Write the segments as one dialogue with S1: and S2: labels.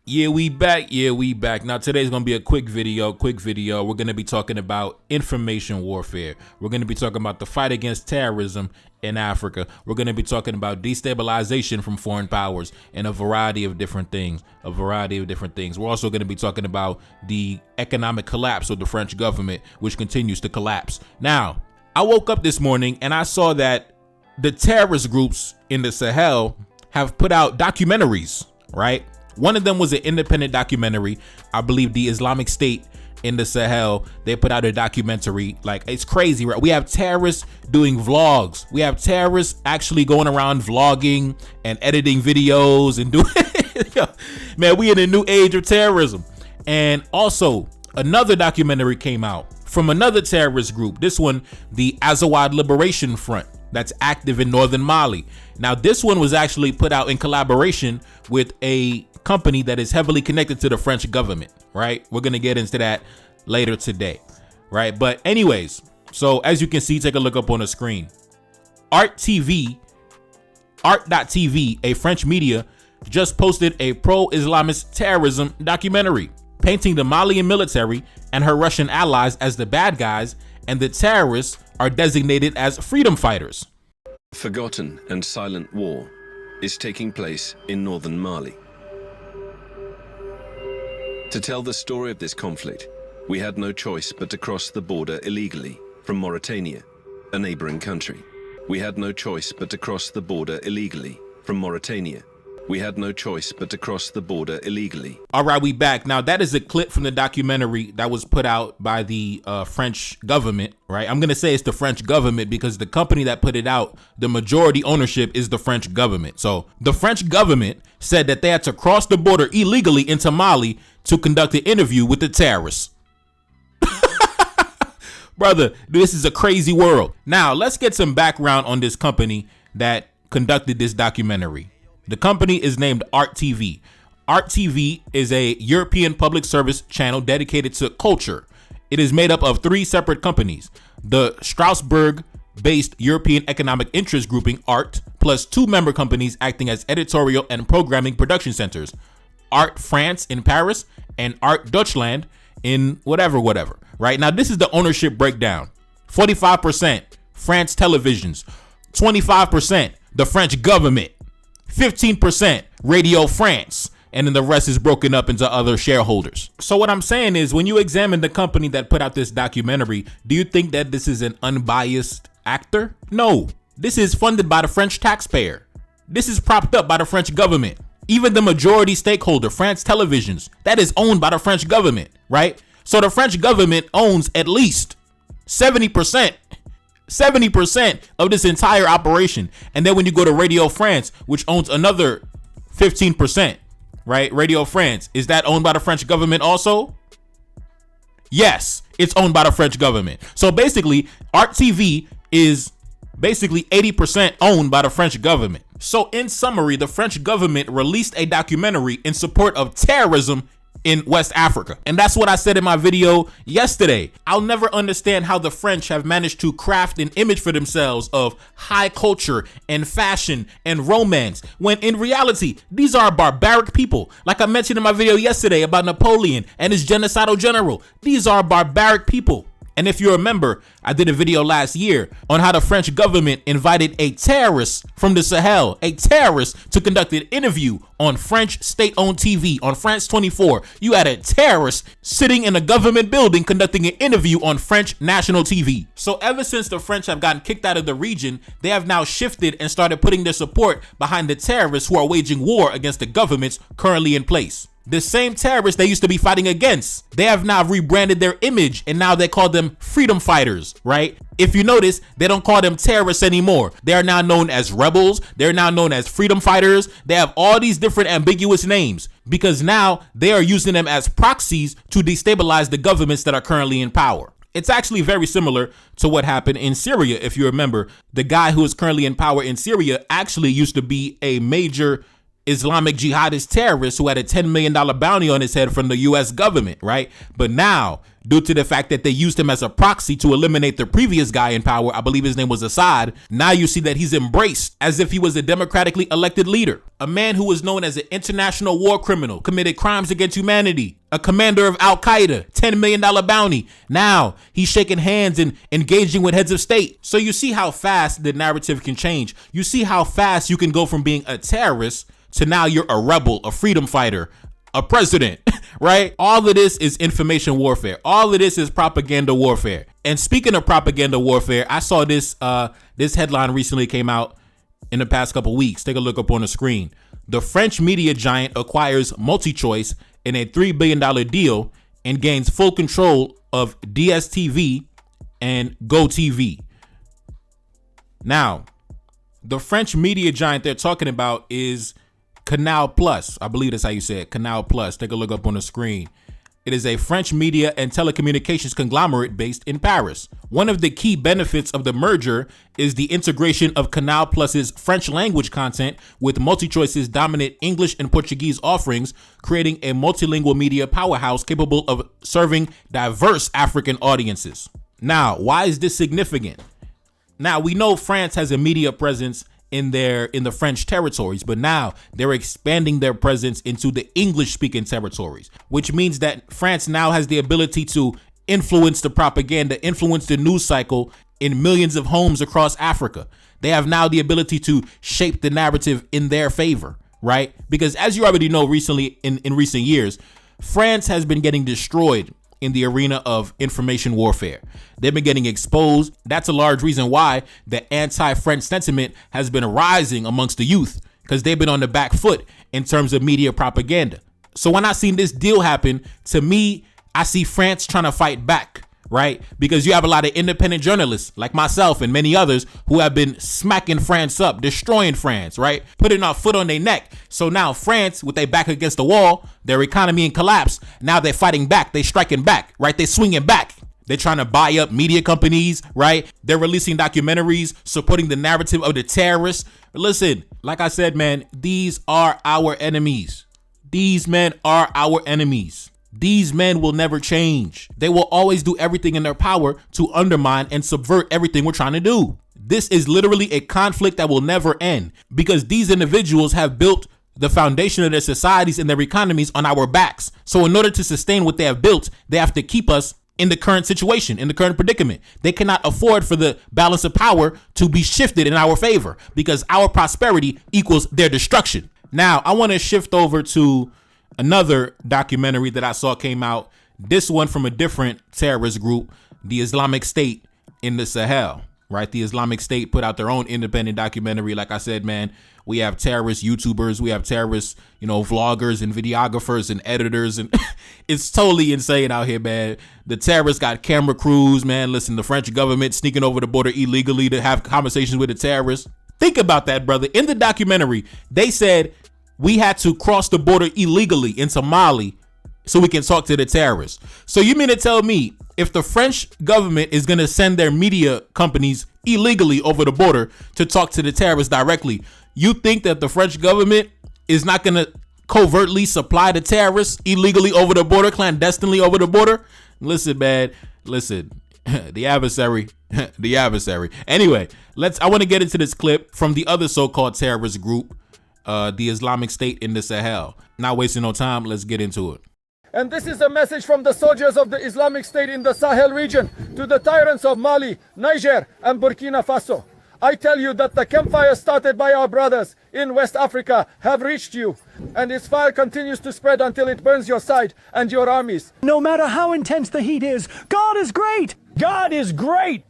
S1: Yeah, we back. Now today's gonna be a quick video. We're gonna be talking about information warfare. We're gonna be talking about the fight against terrorism in Africa. We're gonna be talking about destabilization from foreign powers and a variety of different things. We're also gonna be talking about the economic collapse of the French government, which continues to collapse. Now, I woke up this morning and I saw that the terrorist groups in the Sahel have put out documentaries, right? One of them was an independent documentary. I believe the Islamic State in the Sahel, they put out a documentary. Like, it's crazy, right? We have terrorists doing vlogs. We have terrorists actually going around vlogging and editing videos and doing, man, we in a new age of terrorism. And also another documentary came out from another terrorist group. This one, the Azawad Liberation Front, that's active in northern Mali. Now, this one was actually put out in collaboration with a company that is heavily connected to the French government, right? We're going to get into that later today, right? But anyways, so as you can see, take a look up on the screen. Art.tv, a French media, just posted a pro-Islamist terrorism documentary, painting the Malian military and her Russian allies as the bad guys, and the terrorists are designated as freedom fighters.
S2: Forgotten and silent war is taking place in northern Mali. To tell the story of this conflict, we had no choice but to cross the border illegally from Mauritania, a neighboring country. We had no choice but to cross the border illegally from Mauritania. We had no choice but to cross the border illegally. All
S1: right, we back. Now, that is a clip from the documentary that was put out by the French government, right? I'm going to say it's the French government because the company that put it out, the majority ownership is the French government. So the French government said that they had to cross the border illegally into Mali to conduct an interview with the terrorists. Brother, this is a crazy world. Now, let's get some background on this company that conducted this documentary. The company is named Art.tv. Art.tv is a European public service channel dedicated to culture. It is made up of three separate companies: the Strasbourg-based European Economic Interest Grouping, ART, plus two member companies acting as editorial and programming production centers: Art France in Paris and Art Deutschland in whatever. Right now, this is the ownership breakdown: 45% France Televisions, 25% the French government, 15% Radio France, and then the rest is broken up into other shareholders. So what I'm saying is, when you examine the company that put out this documentary, do you think that this is an unbiased actor? No, this is funded by the French taxpayer. This is propped up by the French government. Even the majority stakeholder, France Televisions, that is owned by the French government, right? So the French government owns at least 70% of this entire operation. And then when you go to Radio France, which owns another 15%, right? Radio France, is that owned by the French government also? Yes, it's owned by the French government. So basically, Art.tv is basically 80% owned by the French government. So in summary, the French government released a documentary in support of terrorism in West Africa. And that's what I said in my video yesterday. I'll never understand how the French have managed to craft an image for themselves of high culture and fashion and romance, when in reality, these are barbaric people. Like I mentioned in my video yesterday about Napoleon and his genocidal general. These are barbaric people. And if you remember, I did a video last year on how the French government invited a terrorist from the Sahel, a terrorist, to conduct an interview on French state-owned TV, on France 24. You had a terrorist sitting in a government building conducting an interview on French national TV. So ever since the French have gotten kicked out of the region, they have now shifted and started putting their support behind the terrorists who are waging war against the governments currently in place. The same terrorists they used to be fighting against, they have now rebranded their image and now they call them freedom fighters, right? If you notice, they don't call them terrorists anymore. They are now known as rebels. They're now known as freedom fighters. They have all these different ambiguous names because now they are using them as proxies to destabilize the governments that are currently in power. It's actually very similar to what happened in Syria. If you remember, the guy who is currently in power in Syria actually used to be a major Islamic jihadist terrorist who had a $10 million bounty on his head from the US government, right? But now due to the fact that they used him as a proxy to eliminate the previous guy in power. I believe his name was Assad. Now you see that he's embraced as if he was a democratically elected leader, a man who was known as an international war criminal, committed crimes against humanity, a commander of Al-Qaeda, $10 million bounty. Now he's shaking hands and engaging with heads of state. So you see how fast the narrative can change. You see how fast you can go from being a terrorist to now you're a rebel, a freedom fighter, a president, right? All of this is information warfare. All of this is propaganda warfare. And speaking of propaganda warfare, I saw this this headline recently came out in the past couple weeks. Take a look up on the screen. The French media giant acquires MultiChoice in a $3 billion deal and gains full control of DSTV and GoTV. Now, the French media giant they're talking about is Canal Plus. I believe that's how you say it. Canal Plus. Take a look up on the screen. It is a French media and telecommunications conglomerate based in Paris. One of the key benefits of the merger is the integration of Canal Plus's French language content with MultiChoice's dominant English and Portuguese offerings, creating a multilingual media powerhouse capable of serving diverse African audiences. Now, why is this significant? Now, we know France has a media presence in the French territories, but now they're expanding their presence into the English-speaking territories, which means that France now has the ability to influence the propaganda, influence the news cycle in millions of homes across Africa. They have now the ability to shape the narrative in their favor, right? Because as you already know, recently in recent years, France has been getting destroyed in the arena of information warfare. They've been getting exposed. That's a large reason why the anti-French sentiment has been rising amongst the youth, because they've been on the back foot in terms of media propaganda. So when I seen this deal happen, to me, I see France trying to fight back, right? Because you have a lot of independent journalists like myself and many others who have been smacking France up, destroying France, right? Putting our foot on their neck. So now France, with their back against the wall, their economy in collapse, now they're fighting back, they striking back, right? They swinging back. They're trying to buy up media companies, right? They're releasing documentaries supporting the narrative of the terrorists. Listen, like I said, man, these are our enemies. These men are our enemies. These men will never change. They will always do everything in their power to undermine and subvert everything we're trying to do. This is literally a conflict that will never end, because these individuals have built the foundation of their societies and their economies on our backs. So in order to sustain what they have built, they have to keep us in the current situation, in the current predicament. They cannot afford for the balance of power to be shifted in our favor, because our prosperity equals their destruction. Now, I want to shift over to another documentary that I saw came out, this one from a different terrorist group, the Islamic State in the Sahel, right? The Islamic State put out their own independent documentary. Like I said, man, we have terrorist YouTubers, we have terrorist, vloggers and videographers and editors, and it's totally insane out here, man. The terrorists got camera crews, man. Listen, the French government sneaking over the border illegally to have conversations with the terrorists. Think about that, brother. In the documentary, they said we had to cross the border illegally into Mali so we can talk to the terrorists. So you mean to tell me if the French government is going to send their media companies illegally over the border to talk to the terrorists directly, you think that the French government is not going to covertly supply the terrorists illegally over the border, clandestinely over the border? Listen, man, listen. The adversary. Anyway, I want to get into this clip from the other so-called terrorist group, the Islamic State in the Sahel. Not wasting no time, let's get into it.
S3: And this is a message from the soldiers of the Islamic State in the Sahel region to the tyrants of Mali, Niger, and Burkina Faso. I tell you that the campfire started by our brothers in West Africa have reached you, and its fire continues to spread until it burns your side and your armies.
S4: No matter how intense the heat is, God is great! God is great!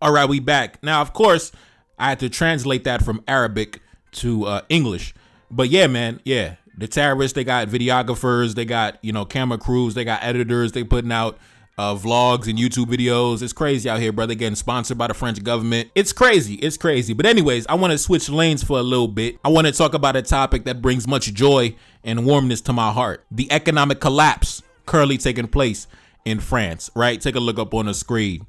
S1: All right, we back. Now, of course, I had to translate that from Arabic to English. But yeah, man, yeah. The terrorists, they got videographers, they got, camera crews, they got editors, they putting out vlogs and YouTube videos. It's crazy out here, brother, getting sponsored by the French government. It's crazy. But anyways, I want to switch lanes for a little bit. I want to talk about a topic that brings much joy and warmness to my heart. The economic collapse currently taking place in France, right? Take a look up on the screen.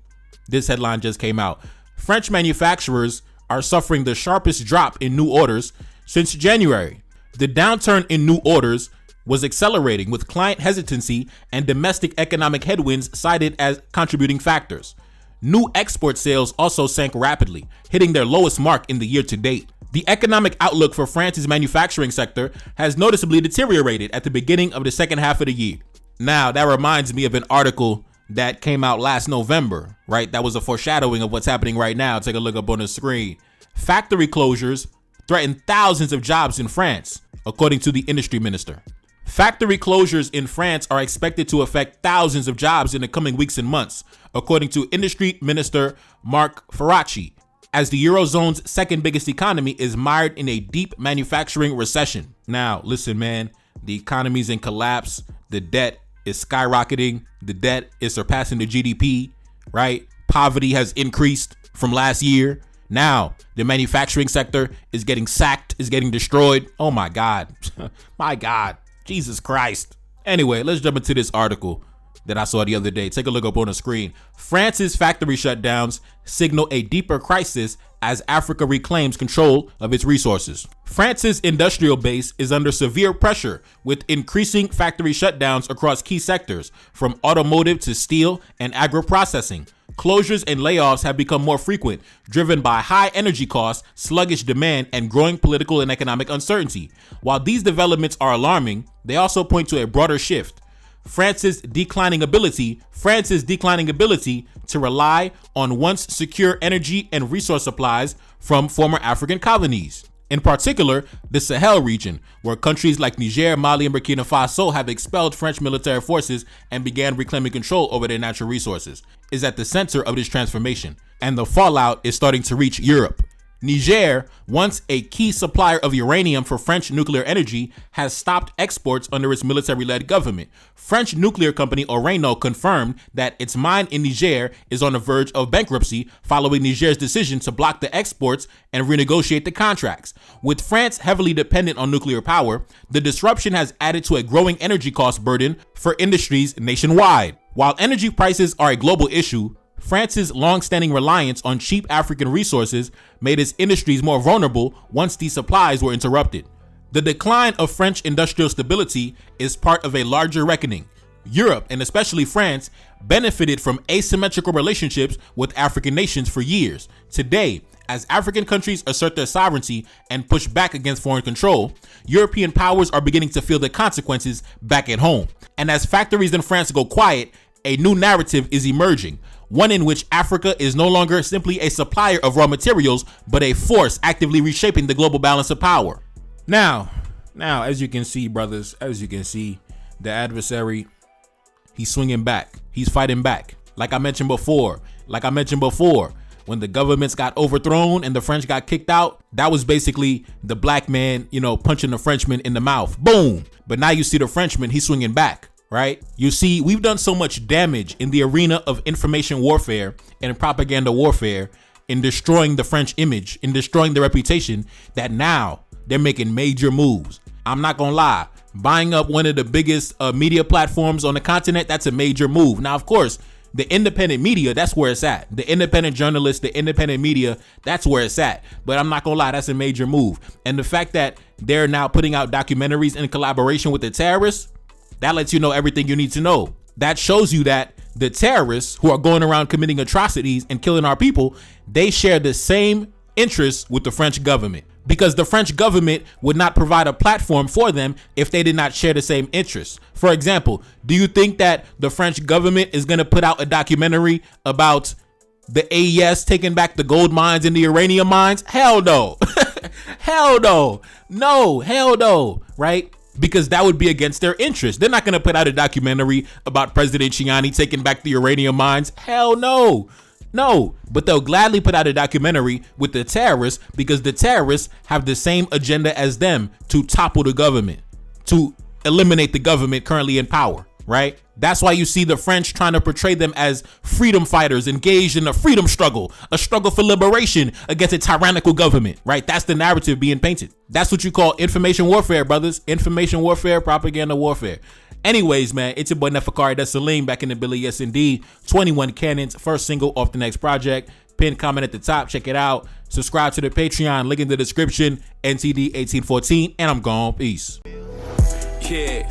S1: This headline just came out. French manufacturers are suffering the sharpest drop in new orders since January. The downturn in new orders was accelerating, with client hesitancy and domestic economic headwinds cited as contributing factors. New export sales also sank rapidly, hitting their lowest mark in the year to date. The economic outlook for France's manufacturing sector has noticeably deteriorated at the beginning of the second half of the year. Now, that reminds me of an article that came out last November, right? That was a foreshadowing of what's happening right now. Take a look up on the screen. Factory closures threaten thousands of jobs in France, according to the industry minister. Factory closures in France are expected to affect thousands of jobs in the coming weeks and months, according to industry minister Marc Ferracci, as the Eurozone's second biggest economy is mired in a deep manufacturing recession. Now, listen, man, the economy's in collapse. The debt is skyrocketing. The debt is surpassing the GDP, right? Poverty has increased from last year. Now, the manufacturing sector is getting sacked, is getting destroyed. Oh my God. My God. Jesus Christ. Anyway, let's jump into this article that I saw the other day. Take a look up on the screen. France's factory shutdowns signal a deeper crisis as Africa reclaims control of its resources. France's industrial base is under severe pressure, with increasing factory shutdowns across key sectors, from automotive to steel and agro-processing. Closures and layoffs have become more frequent, driven by high energy costs, sluggish demand, and growing political and economic uncertainty. While these developments are alarming, they also point to a broader shift. France's declining ability to rely on once secure energy and resource supplies from former African colonies. In particular, the Sahel region, where countries like Niger, Mali, and Burkina Faso have expelled French military forces and began reclaiming control over their natural resources, is at the center of this transformation, and the fallout is starting to reach Europe. Niger, once a key supplier of uranium for French nuclear energy, has stopped exports under its military-led government. French nuclear company Orano confirmed that its mine in Niger is on the verge of bankruptcy following Niger's decision to block the exports and renegotiate the contracts. With France heavily dependent on nuclear power, the disruption has added to a growing energy cost burden for industries nationwide. While energy prices are a global issue, France's long-standing reliance on cheap African resources made its industries more vulnerable once these supplies were interrupted. The decline of French industrial stability is part of a larger reckoning. Europe, and especially France, benefited from asymmetrical relationships with African nations for years. Today, as African countries assert their sovereignty and push back against foreign control, European powers are beginning to feel the consequences back at home. And as factories in France go quiet, a new narrative is emerging. One in which Africa is no longer simply a supplier of raw materials, but a force actively reshaping the global balance of power. Now, as you can see, brothers, the adversary, he's swinging back. He's fighting back. Like I mentioned before, when the governments got overthrown and the French got kicked out, that was basically the black man, punching the Frenchman in the mouth. Boom. But now you see the Frenchman, he's swinging back. Right? You see, we've done so much damage in the arena of information warfare and propaganda warfare in destroying the French image, in destroying their reputation, that now they're making major moves. I'm not gonna lie, buying up one of the biggest media platforms on the continent, that's a major move. Now, of course, the independent media, that's where it's at. The independent journalists, the independent media, that's where it's at. But I'm not gonna lie, that's a major move. And the fact that they're now putting out documentaries in collaboration with the terrorists, that lets you know everything you need to know. That shows you that the terrorists who are going around committing atrocities and killing our people, they share the same interests with the French government, because the French government would not provide a platform for them if they did not share the same interests. For example, do you think that the French government is going to put out a documentary about the AES taking back the gold mines and the uranium mines? Hell no. Hell no. No, hell no. Right? Because that would be against their interest. They're not going to put out a documentary about President Chiani taking back the uranium mines. Hell no. No. But they'll gladly put out a documentary with the terrorists, because the terrorists have the same agenda as them, to topple the government, to eliminate the government currently in power, right? That's why you see the French trying to portray them as freedom fighters engaged in a freedom struggle, a struggle for liberation against a tyrannical government, right? That's the narrative being painted. That's what you call information warfare, brothers. Information warfare, propaganda warfare. Anyways, man, it's your boy Nefakari. That's Salim back in the Billy. Yes, indeed. 21 Cannons, first single off the next project. Pin comment at the top. Check it out. Subscribe to the Patreon. Link in the description. NTD 1814. And I'm gone. Peace. Yeah,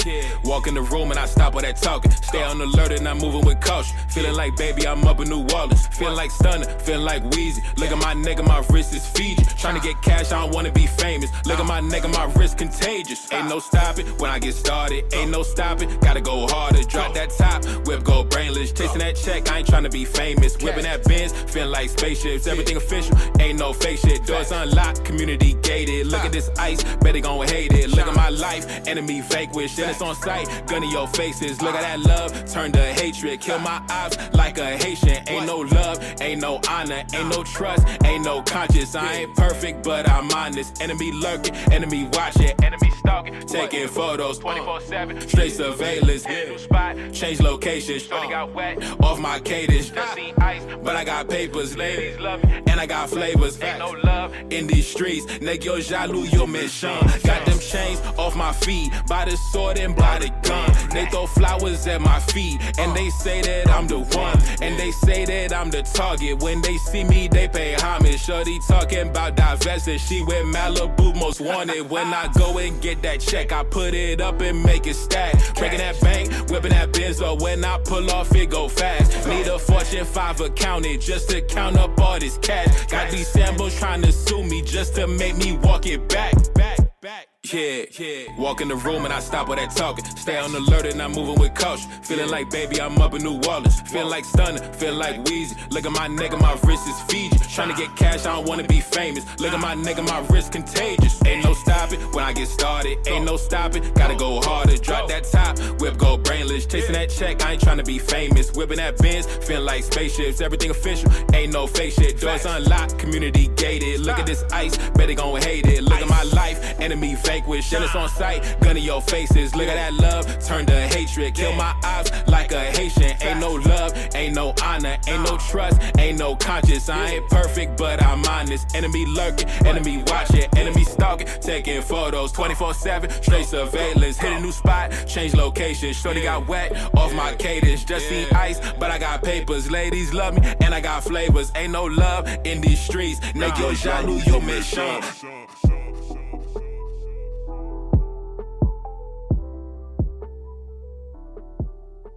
S1: walk in the room and I stop all that talking. Stay on alert and I'm moving with caution. Feeling like baby, I'm up in New Orleans. Feeling like Stunner, feeling like Wheezy. Look at my neck and my wrist is Fiji. Trying to get cash, I don't wanna be famous. Look at my neck and my wrist contagious. Ain't no stopping when I get started. Ain't no stopping, gotta go harder. Drop that top, whip go brainless. Chasing that check, I ain't trying to be famous. Whipping that Benz, feeling like spaceships. Everything official, ain't no fake shit. Doors unlocked, community gated. Look at this ice, bet they gon' hate it. Look at my life, enemy vanquished. Then it's on sight, gun in your faces. Look at that love, turn to hatred. Kill my ops like a Haitian. Ain't no love, ain't no honor, ain't no trust, ain't no conscience. I ain't perfect, but I'm honest. Enemy lurking, enemy watching, enemy stalking, taking photos 24/7. Straight surveillance, hit a new spot, change locations. Shorty got wet off my cadence. Just see ice, but I got papers. Ladies love me, and I got flavors. Ain't no love in these streets. Nèg yo jaloux, yo méchant. Got them chains off my feet, by the sword and by the gun. They throw flowers at my feet, and they say that I'm the one, and they say that I'm the target. When they see me, they pay homage. Shorty talking about divesting, she with Malibu most wanted. When I go and get that check, I put it up and make it stack. Breaking that bank, whipping that Benzo. When I pull off, it go fast. Need a Fortune 5 accountant just to count up all this cash. Got these Sambos trying to sue me just to make me walk it back. Yeah, walk in the room and I stop all that talking. Stay on alert and I'm moving with caution. Feeling like baby, I'm up in New Orleans. Feeling like Stunner, feeling like Wheezy. Look at my neck and my wrist is Fiji. Trying to get cash, I don't wanna be famous. Look at my neck and my wrist contagious. Ain't no stopping when I get started. Ain't no stopping, gotta go harder. Drop that top, whip go brainless. Chasing that check, I ain't trying to be famous. Whipping that Benz, feeling like spaceships. Everything official, ain't no fake shit. Doors unlocked, community gated. Look at this ice, bet they gon' hate it. Look at my life, enemy vanquished. Shit is on sight, gun in your faces. Look at that love, turn to hatred. Kill my ops like a Haitian. Ain't no love, ain't no honor, ain't no trust, ain't no conscience. I ain't perfect, but I'm honest. Enemy lurking, enemy watching, enemy stalking, taking photos 24/7. Straight surveillance, hit a new spot, change location. Shorty got wet off my cadence. Just see ice, but I got papers. Ladies love me, and I got flavors. Ain't no love in these streets. Nèg yo jaloux, yo méchant.